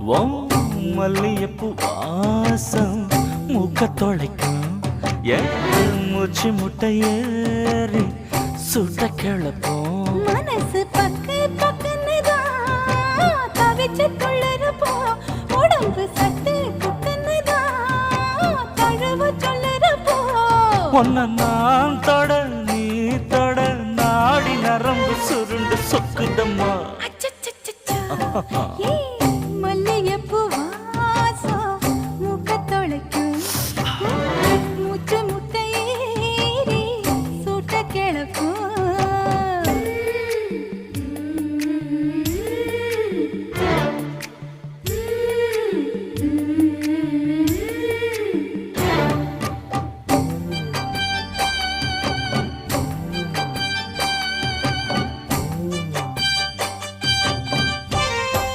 ஓ மல்லியப்பூ வாசம் மூக்க தொலைக்கும் என் மூச்சு முட்டை ஏறி சுட்ட கிளப்போம் மனசு பக்கு பக்குன்னுதான் தவிச்சு துள்ளறப்போ உடம்பு சட்டு குக்குன்னுதான் தழுவு சொல்லுறப்போ ஒன்ன நான் தொட நீ தொட நாடி நரம்பு சுருண்டு சொக்குதம்மா அச்சச்சச்சச்சோ